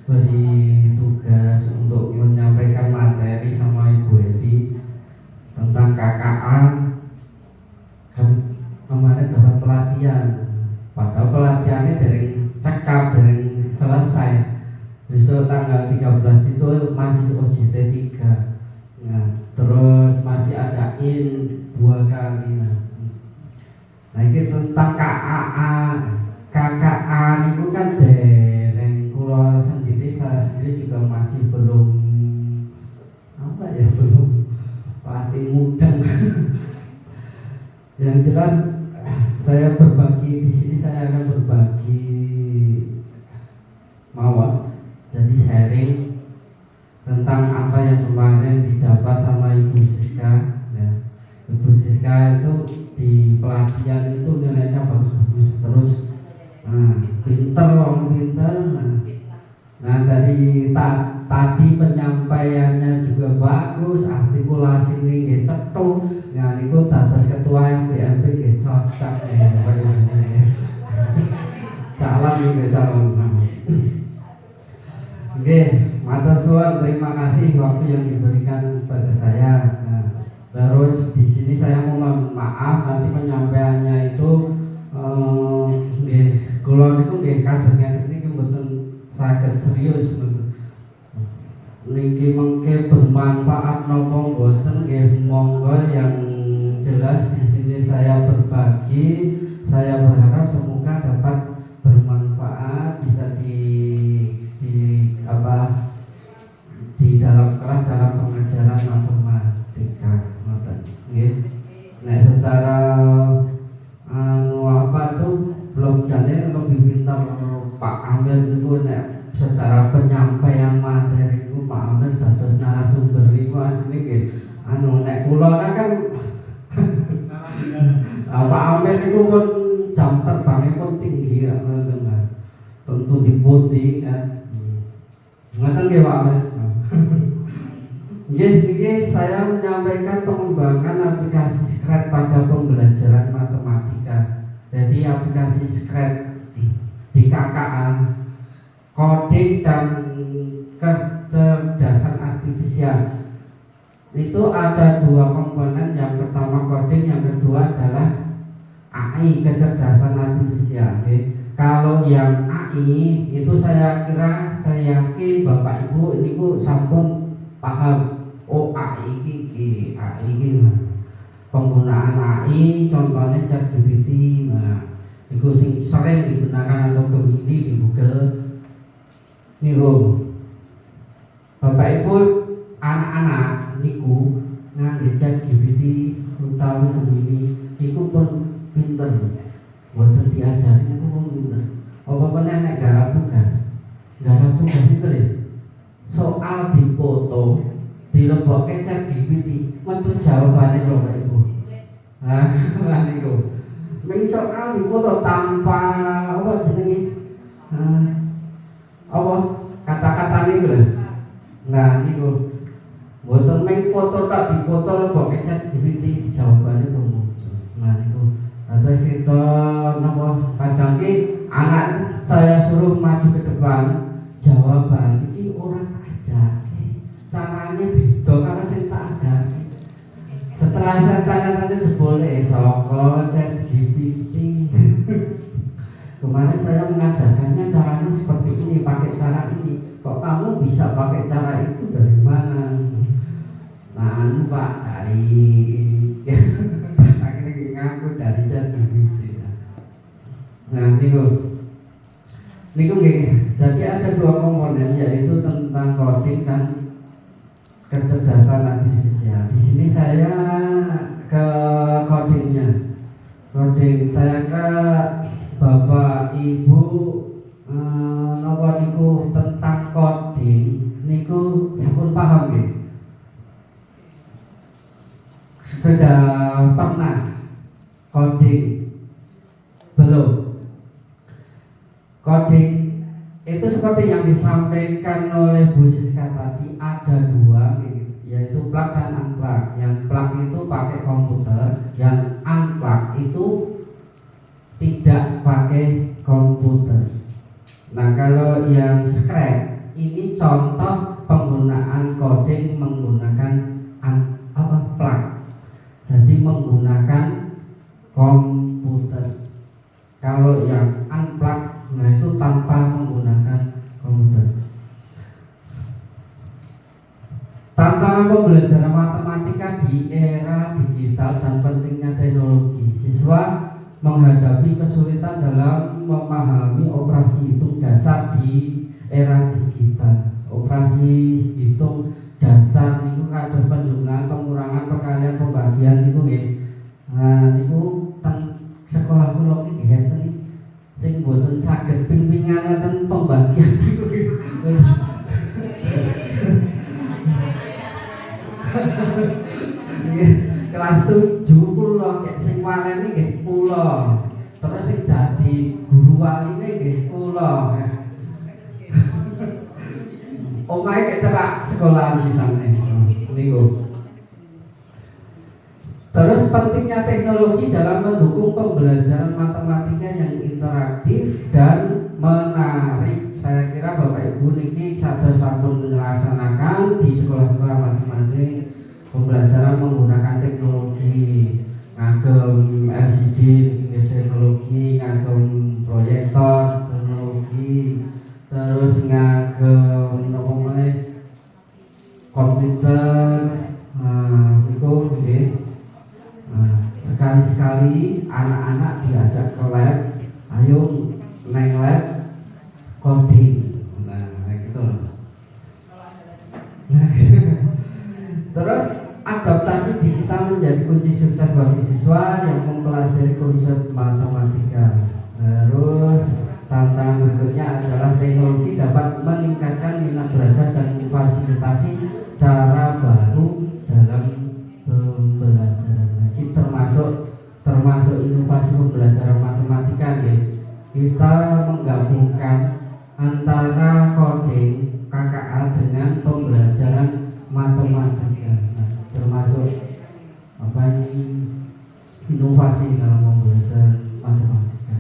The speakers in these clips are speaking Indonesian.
beri tugas untuk menyampaikan materi sama Ibu Edi tentang KKA. Kan kemarin dapat pelatihan, padahal pelatihannya dari cekap, dari selesai. Besok tanggal 13 itu masih OJT 3. Nah, terus masih ada IN 2 kali. Nah, ini tentang KKA itu kan dereng kula sendiri, saya sendiri juga masih belum belum pati mudeng. Yang jelas saya berbagi di sini, saya akan berbagi mawon, jadi sharing tentang apa yang kemarin didapat sama Ibu Siska ya. Ibu Siska itu di pelatihan itu nilainya bagus-bagus terus, pinter, orang pinter. Nah dari tadi penyampaiannya juga bagus, artikulasi ini cetuk. Nah niku dados ketua MPMP nggih cocok ya. Calon nggih calon. Oke, matur suwun, terima kasih waktu yang diberikan pada saya. Nah, terus di sini saya mohon maaf nanti penyampaiannya itu nggih kula niku nggih kados ngeten niki mboten saged serius. Niki mengke bermanfaat napa mboten nggih monggo, yang jelas di sini saya berbagi, saya berharap semoga dapat bermanfaat, bisa di dalam kelas, dalam pengajaran matematika. Nah, secara apa tuh belum jadi lebih pintar Pak Amir itu. Nek secara penyampaian materi itu Pak Amir dados narasumber itu asli nek kula kan Pak Amir itu pun jam terbangnya pun tinggi ya, putih-putih kan. Ngoten nggih Pak Amir. Nggih, saya menyampaikan pengembangan aplikasi Scratch pada pembelajaran matematika. Jadi aplikasi Scratch di KKA, coding dan kecerdasan artifisial. Itu ada 2 komponen, yang pertama coding, yang kedua adalah AI, kecerdasan artifisial. Kalau yang AI itu saya yakin Bapak Ibu ini sampun paham. Oh, AI ini penggunaan AI, contohnya ChatGPT. Nah, itu sering digunakan atau Gemini di Google. Niku Bapak Ibu anak-anak niku ngangge ChatGPT utawi Gemini niku pun pinter. Boten diajari niku pun pinter. Apa nek garap tugas itu soal dipoto dilebokke ChatGPT, metu jawabane lho Pak Ibu. Nah, niku. Ning soal dipoto tanpa apa jenenge? Apa kata-kata niku lho. Nah, niku. Mboten mung foto tak dipoto lebokke ChatGPT, jawabane kok muncul. Nah, niku. Terus kita napa kadang ki anak saya suruh maju ke depan, jawaban iki ora tak ajake. Caranya beda karena saya tak ada. Setelah saya tanya-tanya jebole saka ChatGPT. Kemarin saya mengajarkannya caranya seperti ini, pakai cara ini. Kok kamu bisa pakai cara itu dari mana? Nah, Pak, dari akhirnya ngaku dari ChatGPT. Nah, niku jadi ada 2 komponen, yaitu tentang coding dan kecerdasan artifisial. Di sini saya ke codingnya. Saya ke Bapak Ibu napa niku tentang coding niku sampun paham nggih? Sudah pernah coding? Belum? Coding itu seperti yang disampaikan oleh Bu Siska tadi, ada 2, yaitu plug dan unplug. Yang plug itu pakai komputer, yang unplug itu tidak pakai komputer. Nah, kalau yang Scratch ini contoh penggunaan coding menggunakan plug. Jadi menggunakan komputer. Kalau yang unplug, nah itu tanpa menggunakan komputer. Tantangan pembelajaran matematika di era digital dan pentingnya teknologi. Siswa menghadapi kesulitan dalam memahami operasi hitung dasar di era digital. Operasi hitung dasar itu kados penjumlahan, pengurangan, perkalian, pembagian itu nggih. Nah, niku teng sekolah kula iki ngeten iki sing mboten saged ping-pingan ngeten pembagian niku. Kelas 7 kula kek sing waleni nggih kula. Terus sing dadi guru waline nggih kula. Omahe kek cerak sekolahan sisane niku. Terus pentingnya teknologi dalam mendukung pembelajaran matematika yang interaktif dan menarik. Saya kira Bapak Ibu niki sampun melaksanakan di sekolah-sekolah masing-masing pembelajaran menggunakan teknologi, ngagem LCD teknologi, ngagem proyektor teknologi, terus ngagem komputer. Nah, itu nggih. Sekali-sekali anak-anak diajak ke lab, ayo neng lab coding. Nah, gitu. Terus adaptasi digital menjadi kunci sukses bagi siswa yang mempelajari konsep matematika. Terus tantangan berikutnya adalah teknologi dapat meningkatkan minat belajar dan memfasilitasi cara baru dalam pembelajaran. Ini termasuk inovasi pembelajaran matematika ya. Kita menggabungkan antara coding KKA dengan pembelajaran matematika. Nah, termasuk apa ini inovasi dalam pembelajaran matematika.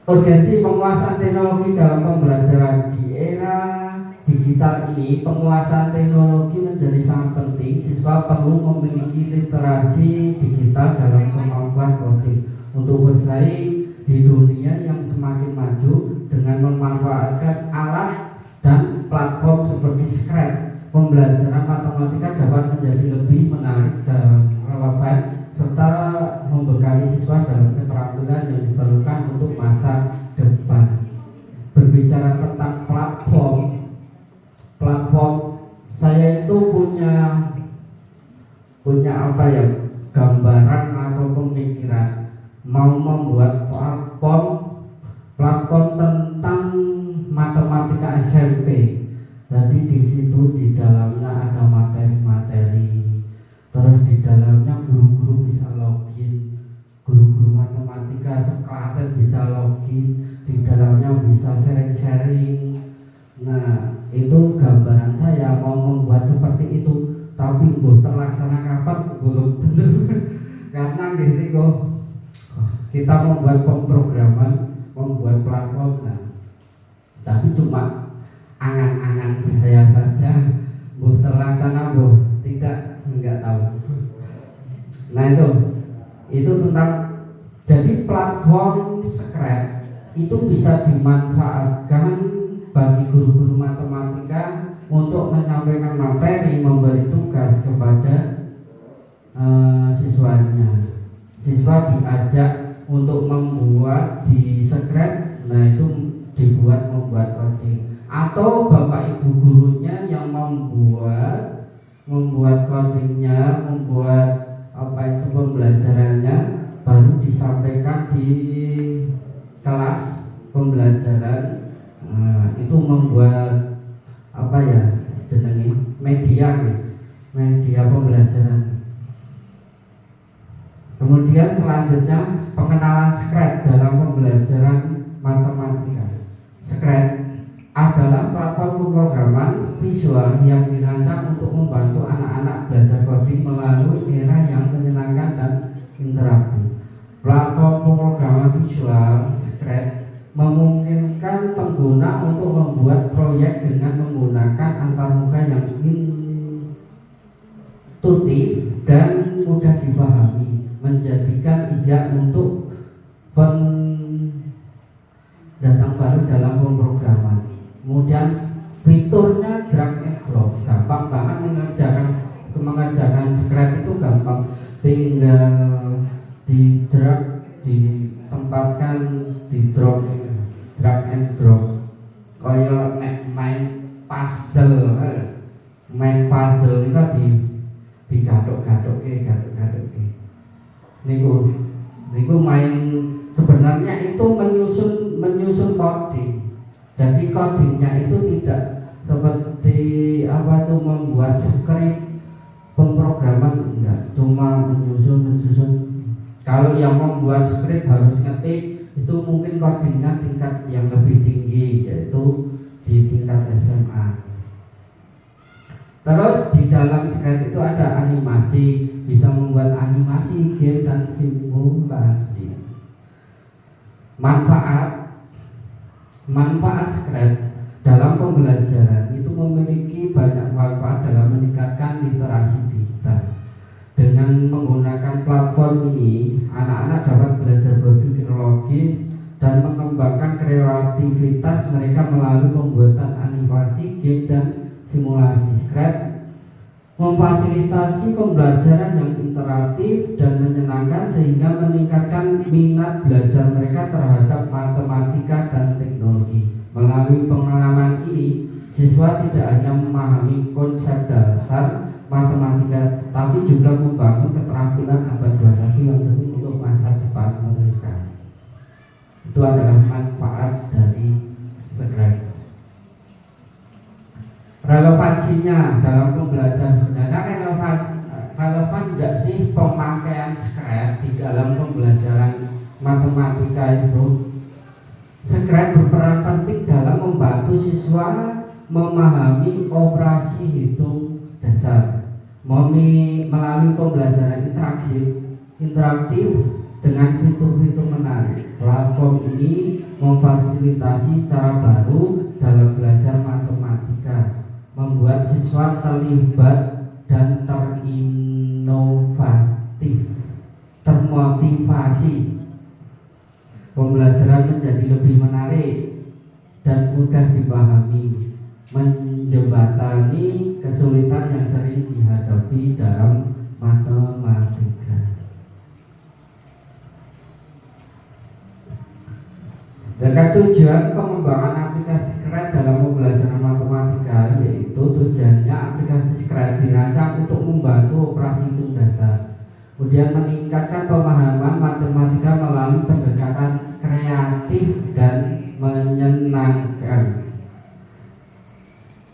Urgensi penguasaan teknologi dalam pembelajaran di era digital ini, penguasaan teknologi menjadi sangat penting. Siswa perlu memiliki literasi digital dalam kemampuan coding untuk bersaing di dunia yang semakin maju dengan memanfaatkan alat dan platform seperti Scratch. Pembelajaran matematika dapat menjadi lebih menarik dan relevan serta membekali siswa dalam keterampilan yang diperlukan untuk masa depan. Berbicara tentang platform, saya itu punya apa ya, gambaran atau pemikiran mau membuat platform tentang matematika SMP. Jadi di situ di dalamnya ada materi-materi, terus di dalamnya guru-guru bisa login, guru-guru matematika seklaten bisa login, di dalamnya bisa sharing-sharing. Nah, itu gambaran saya mau membuat seperti itu, tapi belum terlaksana kapan belum tentu. Karena gitu kok kita membuat pemrograman, membuat platform, nah, tapi cuma angan-angan saya saja, belum terlaksana, belum tidak, enggak tahu. Nah itu tentang, jadi platform Scratch itu bisa dimanfaatkan bagi guru-guru matematika untuk menyampaikan materi, memberi tugas kepada siswanya. Siswa diajak untuk membuat di Scratch, nah itu membuat coding, atau bapak ibu gurunya yang membuat codingnya, membuat apa itu pembelajarannya, baru disampaikan di kelas pembelajaran. Nah, itu membuat apa ya jenenge media pembelajaran. Kemudian selanjutnya pengenalan Scratch dalam pembelajaran matematika. Scratch adalah platform pemrograman visual yang dirancang untuk membantu anak-anak belajar coding melalui era yang menyenangkan dan interaktif. Platform pemrograman visual Scratch untuk membuat proyek dengan menggunakan antarmuka yang intuitif dan mudah dipahami, menjadikan ijak untuk pendatang baru dalam pemrograman. Kemudian fiturnya drag and drop, gampang banget mengerjakan script itu gampang, tinggal di drag, ditempatkan, di drop, drag and drop. Kaya nek main puzzle itu digathuk-gathukke. Niku main, sebenarnya itu menyusun coding. Jadi codingnya itu tidak seperti membuat script pemrograman, enggak, cuma menyusun. Kalau yang membuat script harus ngetik, itu mungkin codingnya tingkat yang lebih tinggi, yaitu di tingkat SMA. Terus di dalam script itu ada animasi, bisa membuat animasi, game dan simulasi. Manfaat script dalam pembelajaran itu memiliki banyak manfaat dalam meningkatkan literasi digital. Dengan menggunakan platform ini, anak-anak dapat belajar berpikir logis dan mengembangkan kreativitas mereka melalui pembuatan animasi, game dan simulasi. Script memfasilitasi pembelajaran yang interaktif dan menyenangkan sehingga meningkatkan minat belajar mereka terhadap matematika dan teknologi. Melalui pengalaman ini, siswa tidak hanya memahami konsep dasar matematika, tapi juga membangun keterampilan abad 21 yang penting untuk masa depan mereka. Itu adalah manfaat dari script. Relevansinya dalam pembelajaran, sebenarnya relevan tidak sih pemakaian script di dalam pembelajaran matematika itu? Script berperan penting dalam membantu siswa memahami operasi hitung dasar melalui pembelajaran interaktif dengan fitur-fitur menarik. Platform ini memfasilitasi cara baru dalam belajar matematika, membuat siswa terlibat dan termotivasi. Pembelajaran menjadi lebih menarik dan mudah dipahami, menjembatani kesulitan yang sering dihadapi dalam matematika. Dengan tujuan pengembangan aplikasi script dalam pembelajaran matematika, yaitu tujuannya aplikasi script dirancang untuk membantu operasi hitung dasar, kemudian meningkatkan pemahaman matematika melalui pendekatan kreatif dan menyenangkan,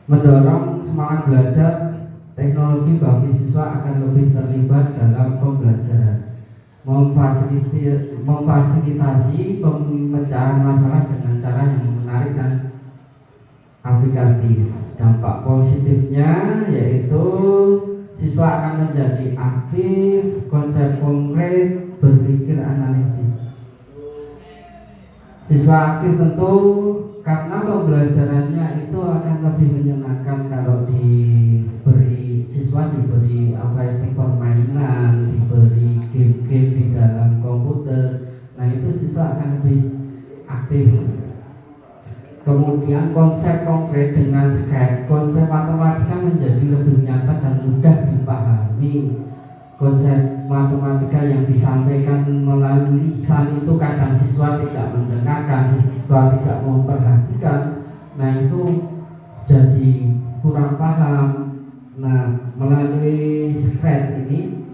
mendorong semangat belajar teknologi bagi siswa akan lebih terlibat dalam pembelajaran, memfasilitasi pemecahan masalah dengan cara yang menarik dan aplikatif. Dampak positifnya yaitu siswa akan menjadi aktif, konsep konkret, berpikir analitis. Siswa aktif tentu karena pembelajarannya itu akan lebih menyenangkan kalau siswa diberi permainan, diberi game-game di dalam komputer. Nah, itu siswa akan lebih aktif. Kemudian konsep konkret dengan script, konsep matematika menjadi lebih nyata dan mudah dipahami. Konsep matematika yang disampaikan melalui lisan itu kadang siswa tidak mendengarkan, siswa tidak memperhatikan. Nah, itu jadi kurang paham. Nah, melalui script ini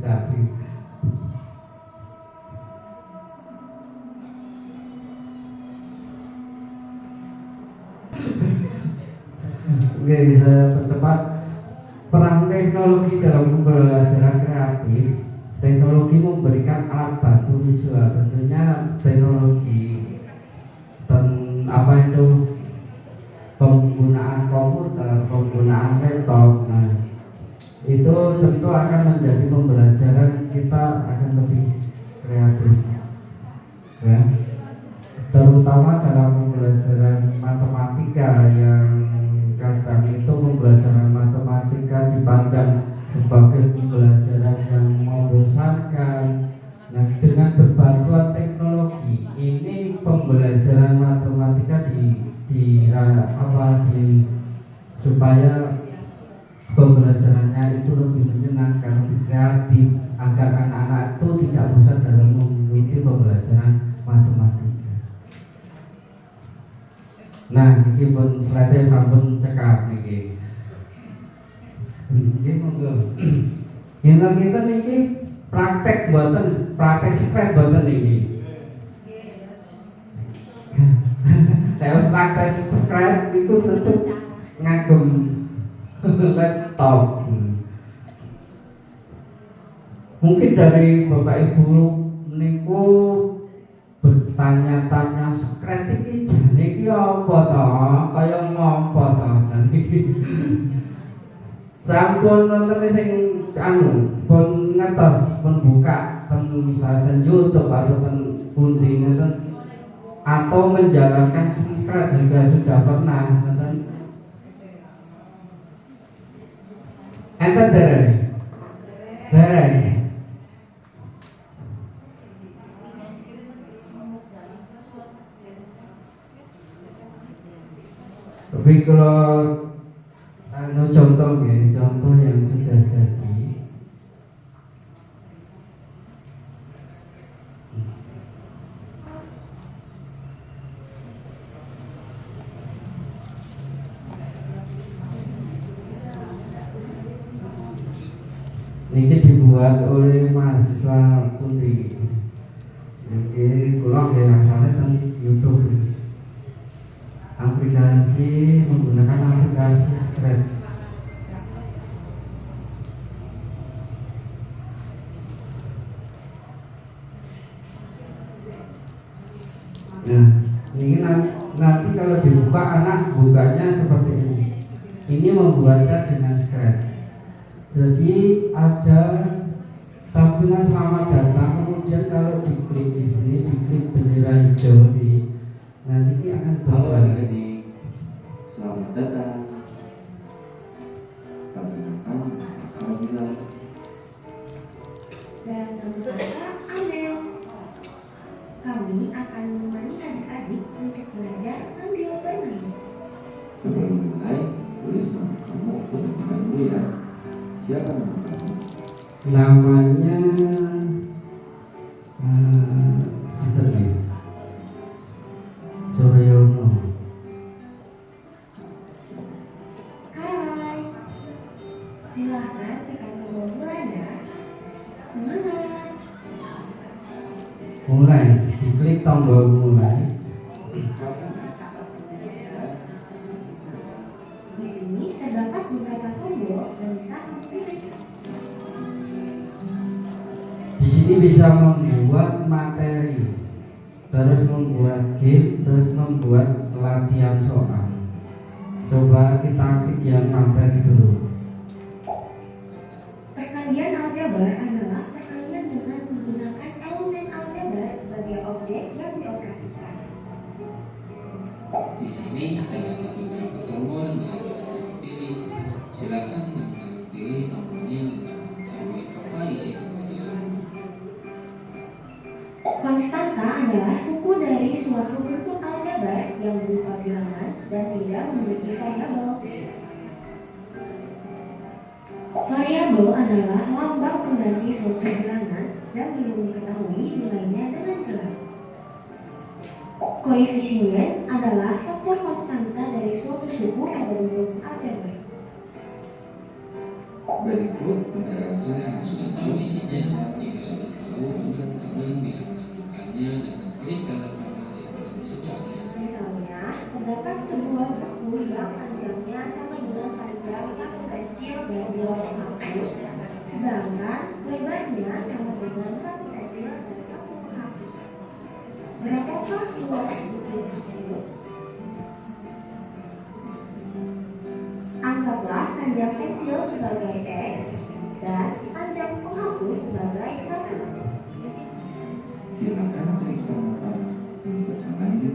tapi bisa percepat peran teknologi dalam pembelajaran kreatif. Teknologi memberikan alat bantu visual, tentunya teknologi dan penggunaan komputer, penggunaan laptop. Nah, itu tentu akan menjadi pembelajaran kita akan lebih kreatif, ya. terutama dalam pembelajaran matematika yang kadang itu pembelajaran matematika dipandang sebagai pembelajaran yang membosankan. Nah, dengan berbantuan teknologi ini pembelajaran matematika supaya pembelajarannya itu lebih menyenangkan, lebih kreatif, agar anak-anak itu tidak bosan dalam mengikuti pembelajaran matematika. Nah, ini pun slide sampun cekap niki. Nggih monggo. Yen kita niki praktek mboten, praktek sipet mboten niki. Lewat praktek sipet itu tetep ngagem laptop. Mungkin dari Bapak Ibu niku bertanya-tanya sekret iki jane iki apa to? Kaya ngopo to jane iki? Sampun wonten sing pun ngertos pun buka misalnya YouTube atau pundi ngeten atau menjalankan sekret juga sudah pernah ngeten. Enten dereng. Tapi kalau contoh yang sudah jadi. Ini dibuat oleh mahasiswa pundi. Ini kula nggih asale teng YouTube. Aplikasi menggunakan aplikasi Scratch. Nah, ini nanti kalau dibuka anak bukanya seperti ini. Ini membuatnya dengan Scratch. Jadi ada tampilan selamat datang, kemudian kalau diklik di sini, diklik bendera hijau di nanti ini akan berubah. Selamat datang. Perkenalkan, apabila dan saya Amel. Kami akan menemani adik-adik untuk belajar sambil bermain. sebelum mulai, tulis nama kamu terlebih dahulu ya. Siapa nama kamu? Namanya Suryono. Hai, silakan tekan tombol mulai ya. Semangat. Mulai, diklik tombol mulai. Di sini terdapat beberapa tombol dan bisa memilih. Di sini bisa membuat materi, terus membuat game, terus membuat latihan soal. Coba kita klik yang materi dulu. Perkalian aljabar adalah perkalian dengan menggunakan elemen aljabar sebagai objek yang dioperasikan. Di sini terdapat beberapa tombol yang bisa kita pilih. Silakan teman-teman pilih tombolnya untuk mengetahui apa isi tombol tersebut. Konstanta adalah suku dari suatu bentuk aljabar yang berupa bilangan dan tidak memiliki variabel. Variabel adalah lambang pengganti suatu bilangan dan belum diketahui nilainya dengan jelas. Koefisien adalah faktor konstanta dari suatu suku pada bentuk aljabar. Berikut penjelasan yang sudah tahu isinya. Jika sudah tahu, teman-teman bisa melanjutkannya dengan klik dalam panel yang ada di sebelahnya. Misalnya, terdapat sebuah buku yang panjangnya sama dengan panjang satu pensil dan dua penghapus, sedangkan lebarnya sama dengan satu pensil dan satu penghapus. Berapakah luas buku tersebut? Anggaplah panjang pensil sebagai X dan panjang penghapus sebagai 1. Silakan klik tombol untuk lanjut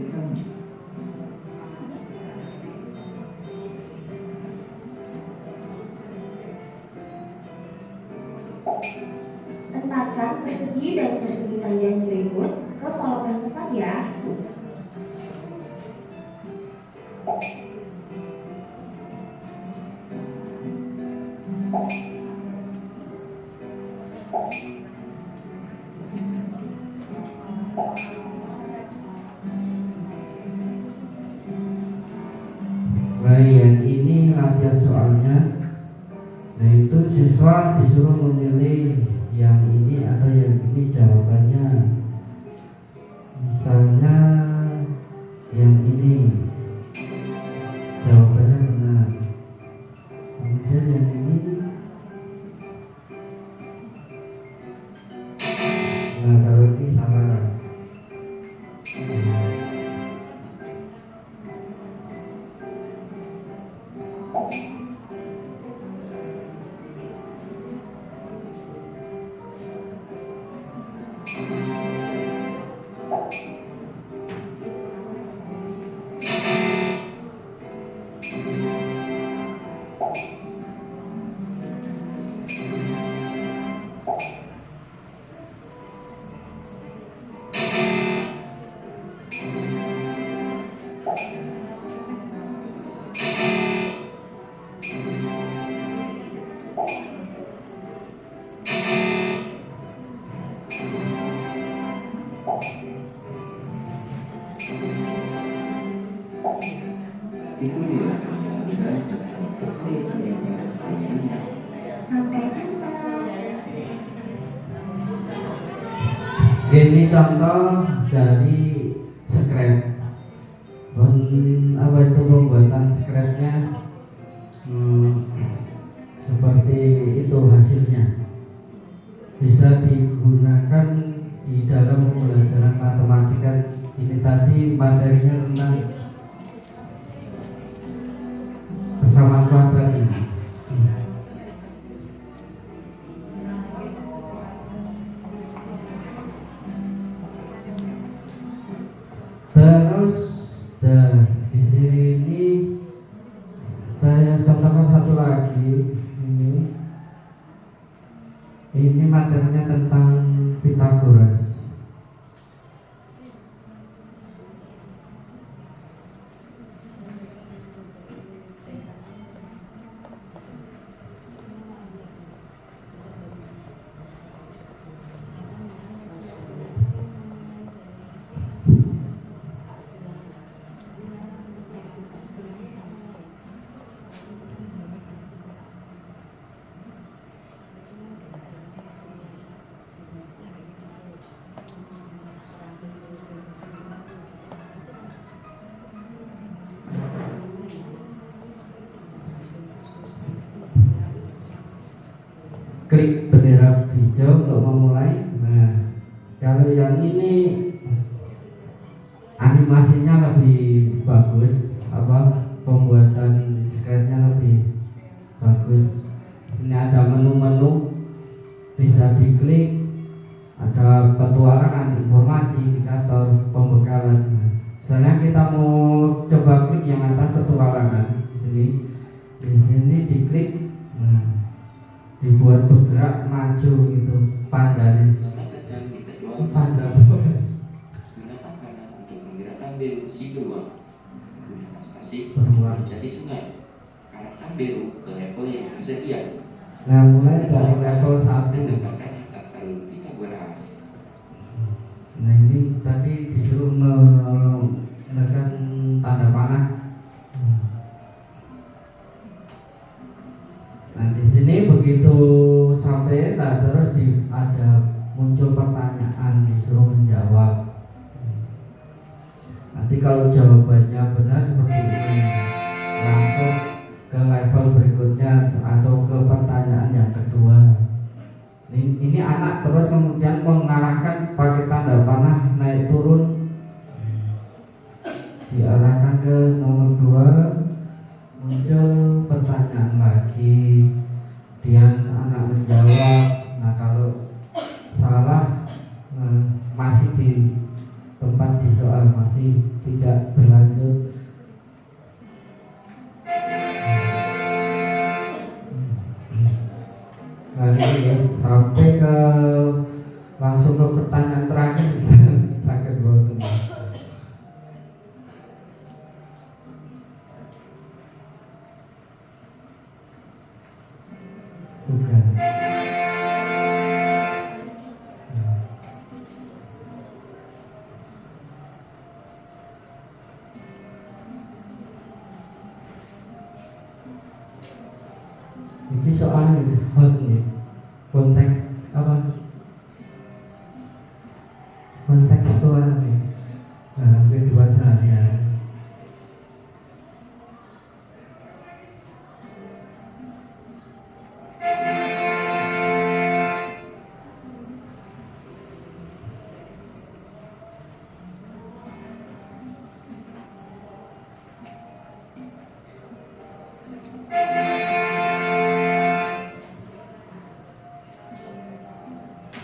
Tempatkan persegi dan persegi panjang berikut ke kolom yang tepat ya. Yang ini latihan soalnya. Nah itu siswa disuruh memilih yang ini atau yang ini jawabannya. Misalnya yang ini jawabannya benar. Kemudian yang ini, nah kalau ini salah. Itu dia kesadaran Sampai jumpa. Ini contoh dari scrap. Apa itu pembuatan scrapnya? Seperti itu hasilnya. Bisa digunakan di dalam pembelajaran matematika. Ini tadi materinya tentang persamaan kuadrat ini. Terus di sini saya contohkan satu lagi. Ini materinya tentang Pythagoras. Klik bendera hijau untuk memulai. Nah, kalau yang ini animasinya lebih bagus, pembuatan scrapnya lebih bagus. Di sini ada menu-menu, bisa diklik, ada petualangan, informasi, indikator, pembekalan. Misalnya kita mau coba klik yang atas petualangan, di sini diklik. Nah, dibuat bergerak maju gitu, pandannya panda gunakan panah untuk menggerakkan beru si beruang, gunakan spasi beruang. menjadi sungai, arahkan beru ke level yang tersedia. Nah, mulai dari level 1. Mendapatkan tata alur Pythagoras. Nah, ini tadi disuruh menekan tanda panah. Nah, di sini begitu sampai terus ada muncul pertanyaan, disuruh menjawab. Nanti kalau jawabannya benar seperti ini, langsung ke level berikutnya atau ke pertanyaan yang kedua. Ini anak terus kemudian mengarahkan pakai tanda panah naik turun, diarahkan ke nomor 2, muncul pertanyaan lagi, kemudian anak menjawab. Nah, kalau salah masih di tempat di soal, masih tidak berlanjut. Nah, ini ya, sampai langsung ke pertanyaan terakhir sakit banget. Bukan. Ini soalnya hot nih, konteks apa? Kontekstual nih dalam kehidupan sehari-hari.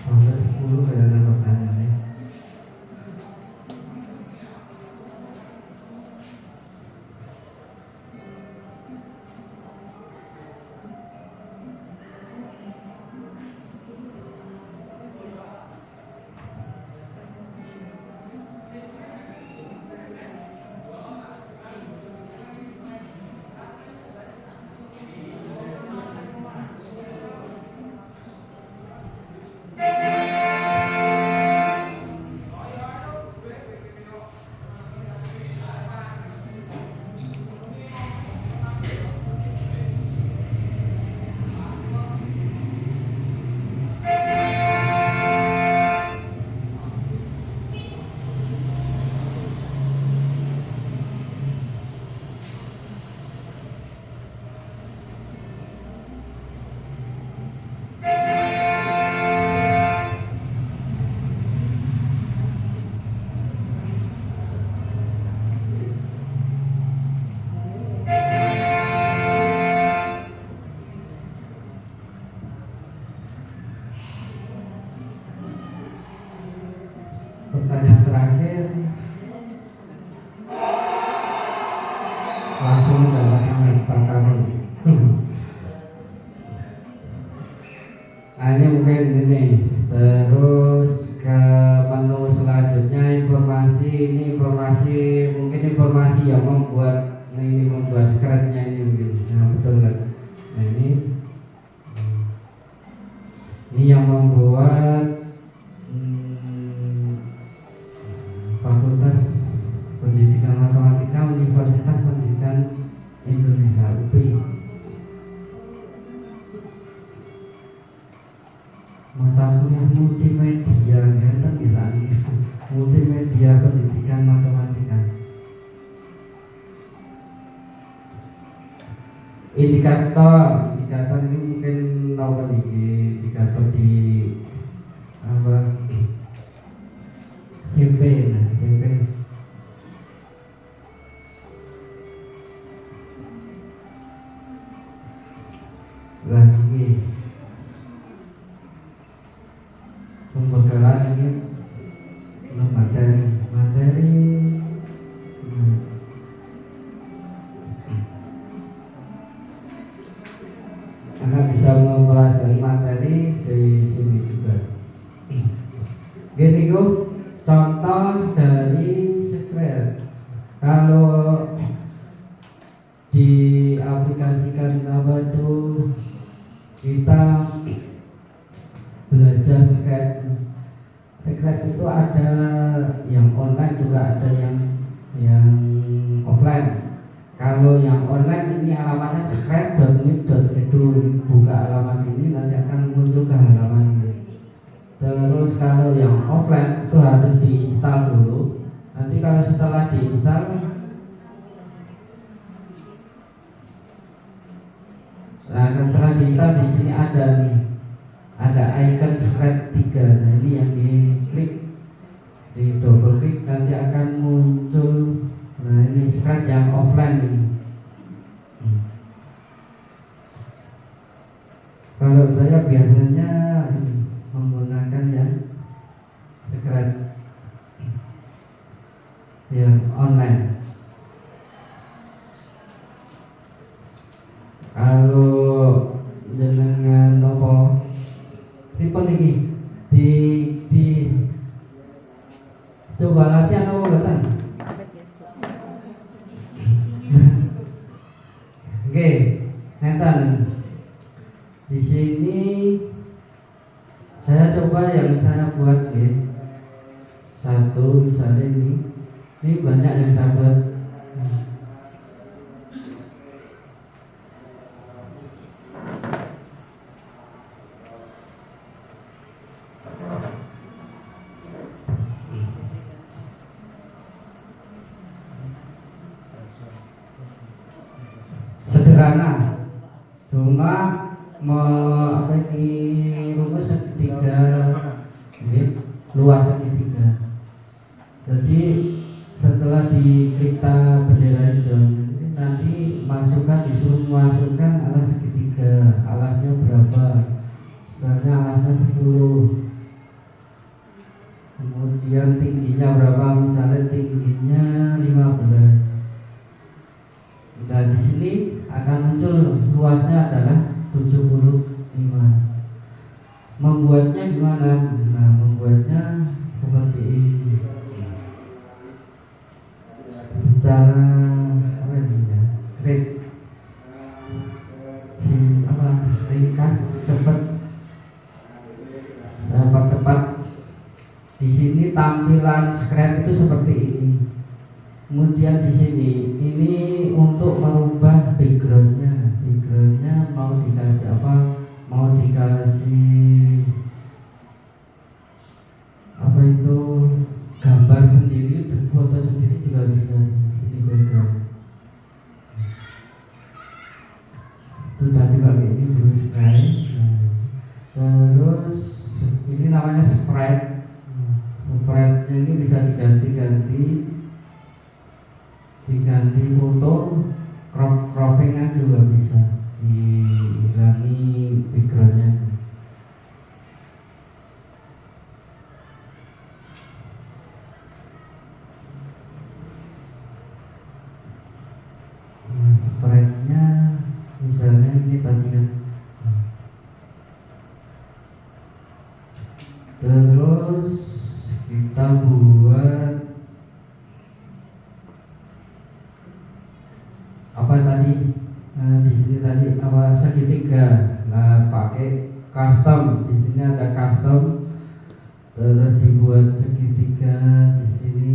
Nomor 10 adalah pertanyaannya. Pertanyaan terakhir langsung mendapatkan harta karun. Nah, ini mungkin ini. Terus ke menu selanjutnya informasi. Ini mungkin informasi yang membuat skratnya ini mungkin. Nah, betul kan? Nah, ini yang membuat Fakultas Pendidikan Matematika Universitas Pendidikan Indonesia UPI. Mata kuliah multimedia, ya misalnya multimedia pendidikan matematika. Indikator ini mungkin nomor indikator di apa? CP. Lagi pembekalan ini materi. Anda bisa mempelajari materi dari sini juga. Gini kok. Contoh dari Scratch, kalau diaplikasikan apa itu kita belajar Scratch itu ada yang online juga ada yang offline. Kalau yang online ini alamatnya scratch.mit.edu, buka alamat ini nanti akan muncul ke halaman ini. Terus kalau yang offline itu harus diinstal dulu. Nanti kalau setelah diinstal, di sini ada icon Scratch 3. Nah, ini yang diklik, di double klik nanti akan muncul. Nah, ini Scratch yang offline ini. Kalau saya biasanya menggunakan yang Scratch yang online. Kalau jenengan nopo tipe niki Oke, nonton. Di sini saya coba yang saya buat nih. Satu misalnya ini banyak yang saya buat. Sederhana, cuma apa ini rumus segitiga, ini luas segitiga. Jadi setelah kita bendera hijau nanti disuruh masukkan alas segitiga. Alasnya berapa? Misalnya alasnya 10. Kemudian tingginya berapa? Misalnya tingginya 15. Nah, di sini akan muncul luasnya adalah 75. Membuatnya gimana? Nah, membuatnya seperti ini. Secara ringkas, cepat. Saya percepat. Di sini tampilan screen itu seperti ini. Kemudian di sini ini untuk merubah backgroundnya mau dikasih apa? Mau dikasih apa itu gambar sendiri, foto sendiri juga bisa di sini background. Itu tadi pakai ini blue sky. Terus ini namanya sprite. Sprite-nya ini bisa diganti foto, cropping juga bisa, dihilangi backgroundnya. Sprite-nya misalnya ini tadi kan. Terus kita buat apa tadi? Di sini tadi apa segitiga. Nah, pakai custom. Di sini ada custom. Terus dibuat segitiga di sini.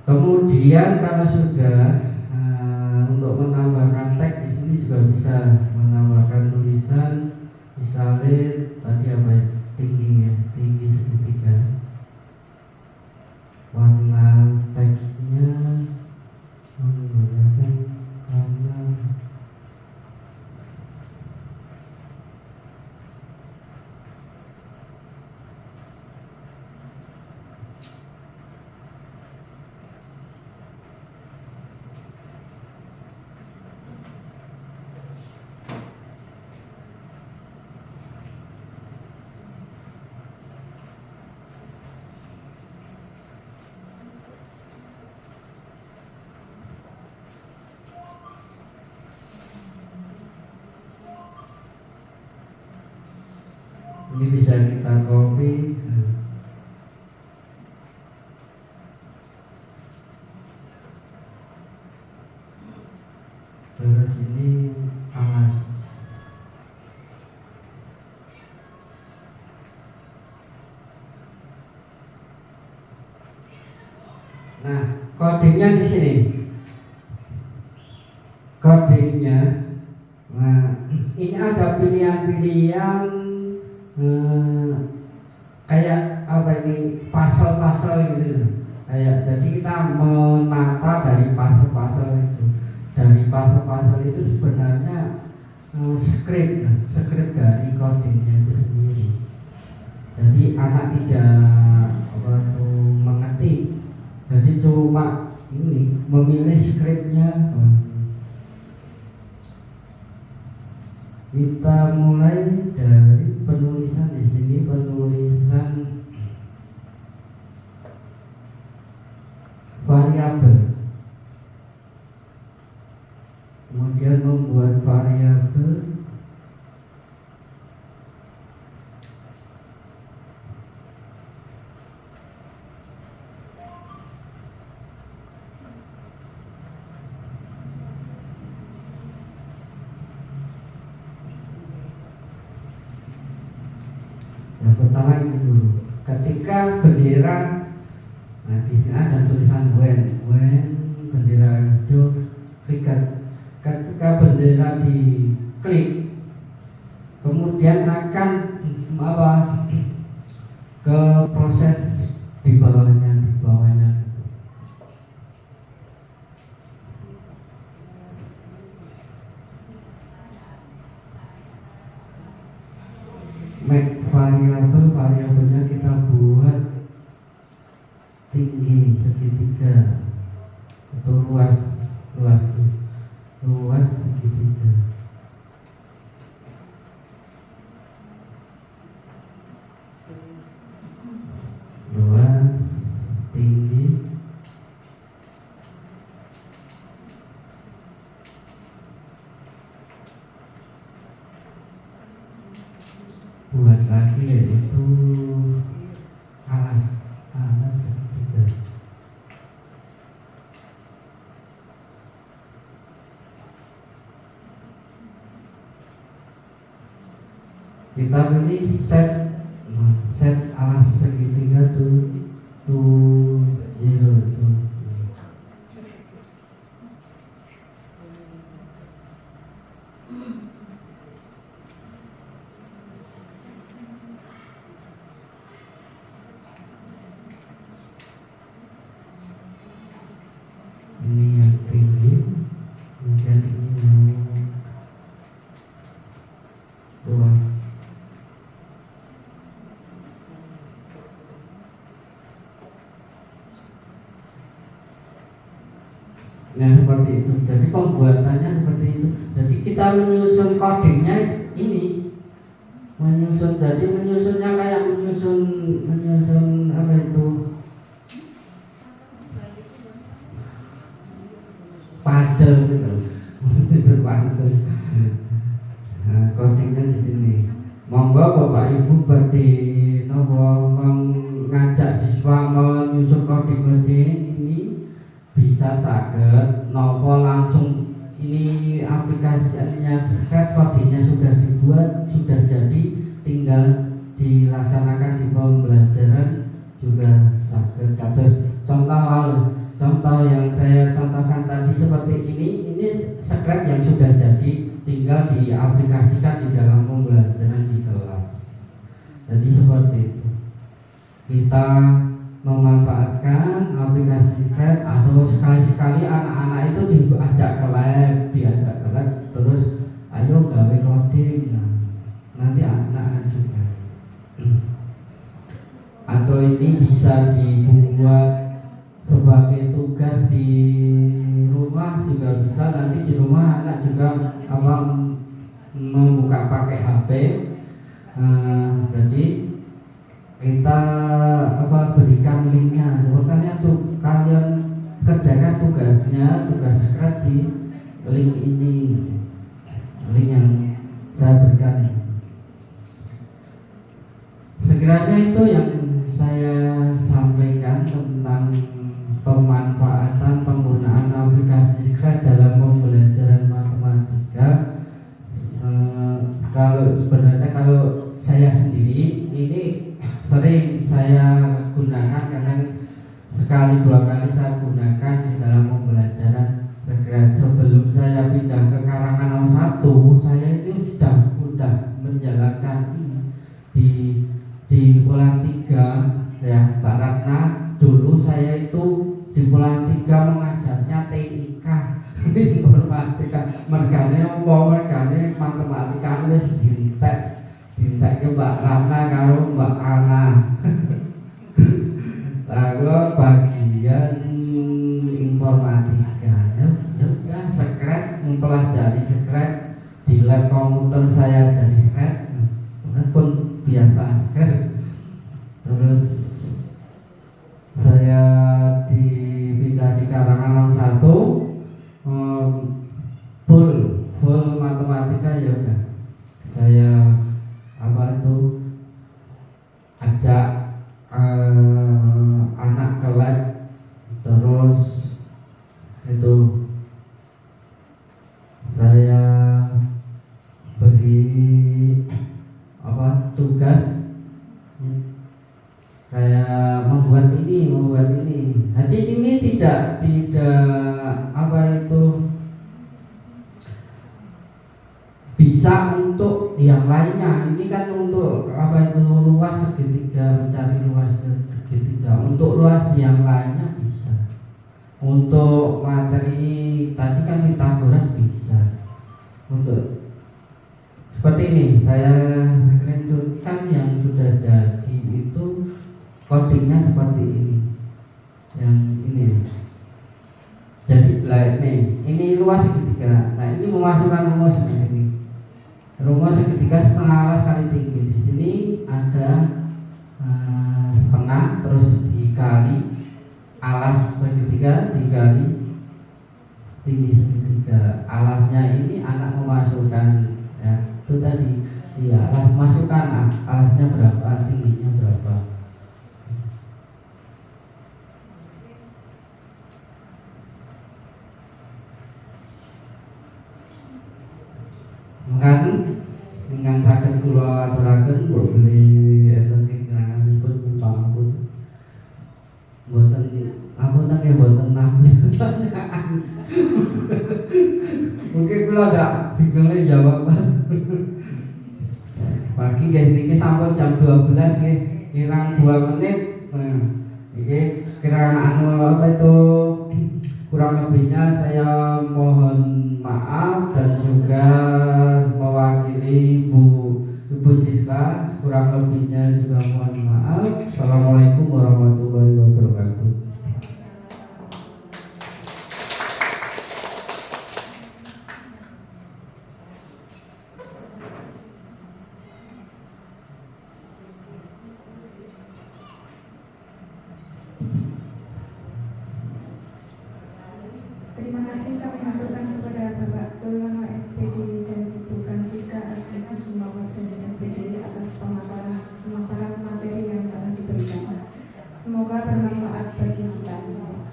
Kemudian kalau sudah untuk menambahkan teks di sini juga bisa menambahkan tulisan, misalnya tadi apa ya, tinggi segitiga. Warna teksnya menggunakan warna ini bisa kita copy. Terus ini alas. Nah, codingnya di sini. Codingnya, nah ini ada pilihan-pilihan kayak apa ini pasal-pasal gitu. Kayak jadi kita menata dari pasal-pasal itu. Dari pasal-pasal itu sebenarnya script dari codingnya itu sendiri. anak tidak mengerti, jadi cuma ini memilih skripnya. Kita mulai dari penulisan di sini, penulisan variabel, kemudian membuat variabel yang pertama ini dulu. Ketika bendera, nah di sini ada tulisan when bendera hijau trigger. Ketika bendera diklik, kemudian akan ke proses di bawahnya. Make variabelnya kita buat tinggi segitiga atau luas segitiga. Luas, tinggi, buat lagi yaitu alas segitiga. Kita pilih set alas segitiga to 0 itu. Ini yang tinggi, kemudian ini yang luas. Nah seperti itu. Jadi pembuatannya seperti itu. Jadi kita menyusun codingnya ini, menyusunnya kayak menyusun apa itu? Puzzle gitu. Menyusun puzzle. Nah, codingnya di sini. Monggo Bapak Ibu berdi mengajak siswa menyusun coding ini bisa saged nopo langsung ini aplikasinya Scratch, codingnya sudah dibuat, sudah jadi, tinggal dilaksanakan di pembelajaran juga saged. Kados contoh yang saya contohkan tadi seperti ini Scratch yang sudah jadi, tinggal diaplikasikan di dalam pembelajaran di kelas. Jadi seperti itu. Kita memanfaatkan aplikasi Scratch, atau sekali-sekali anak-anak itu diajak ke lab, terus ayo gawe coding. Nah, nanti anak-anak juga. Atau ini bisa dibuat sebagai tugas di rumah juga bisa. Nanti di rumah anak juga membuka pakai HP. Jadi kita berikan linknya. Coba kalian kerjakan tugas Scratch di link ini, link yang saya berikan. Sekiranya itu yang saya sampaikan tentang pemanfaatan penggunaan aplikasi Scratch dalam pembelajaran matematika. Kalau saya sendiri ini sering saya gunakan, karena sekali dua kali saya gunakan di dalam pembelajaran Scratch. Sebelum saya pindah ke Karanganom 1, saya itu sudah menjalankan di Pulau 3 ya, Mbak Ratna. Dulu saya itu di Pulau 3 mengajarnya TIK informatika, mergane matematika wis dintek didake Mbak Rana karo Mbak Ana. Kalau bagian informatika ya udah sekret, mempelajari sekret di lab komputer saya jadi sekret, pun biasa sekret. Terus saya dipindah di Karanganom 1, full matematika ya udah. Saya ajak anak ke lab, terus itu saya beri tugas kayak membuat ini. Jadi ini tidak bisa untuk yang lainnya. Ini kan untuk luas segitiga, mencari luas segitiga. Untuk luas yang lainnya bisa. Untuk materi tadi kan Pitagoras bisa. Untuk seperti ini saya screenshotkan yang sudah jadi itu codingnya seperti ini. Yang ini. Jadi ini luas segitiga. Nah ini memasukkan rumus di sini. Rumus segitiga setengah alas kali tinggi. Di sini ada setengah, terus dikali alas segitiga dikali tinggi segitiga. Alasnya ini anak memasukkan ya itu tadi alas masukkan alasnya berapa, tingginya berapa. Dengan sakit kula aturaken mbok beli enten kinanganipun pun mboten nggih mboten pertanyaan. Mungkin kula ndak bingung jawab. Pagi guys niki sampun jam 12 nggih, kirang 2 menit. Iki kirang kurang lebihnya saya mohon maaf dan juga mewakili Ibu Siska, kurang lebihnya juga mohon maaf. Assalamualaikum warahmatullahi wabarakatuh. Terima kasih kami aturkan kepada Bapak Sulyono SPD dan Ibu Francisca Ardi Kusumawardhani SPD atas pemaparan materi yang telah diberikan. Semoga bermanfaat bagi kita semua.